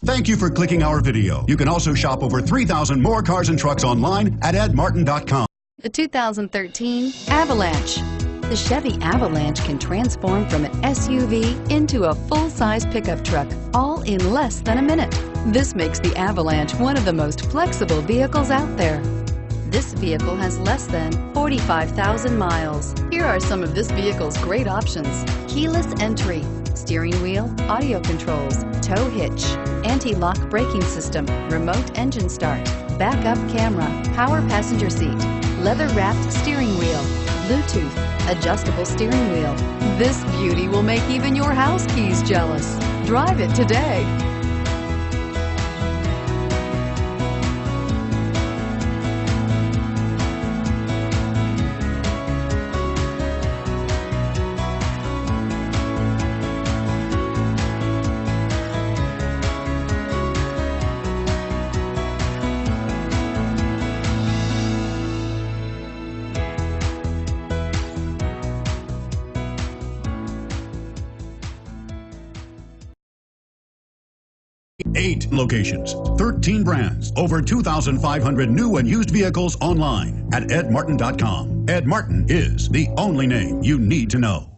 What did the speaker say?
Thank you for clicking our video. You can also shop over 3,000 more cars and trucks online at edmartin.com. The 2013 Avalanche. The Chevy Avalanche can transform from an SUV into a full-size pickup truck, all in less than a minute. This makes the Avalanche one of the most flexible vehicles out there. This vehicle has less than 45,000 miles. Here are some of this vehicle's great options: keyless entry, steering wheel audio controls, tow hitch, anti-lock braking system, remote engine start, backup camera, power passenger seat, leather-wrapped steering wheel, Bluetooth, adjustable steering wheel. This beauty will make even your house keys jealous. Drive it today. Eight locations, 13 brands, over 2,500 new and used vehicles online at edmartin.com. Ed Martin is the only name you need to know.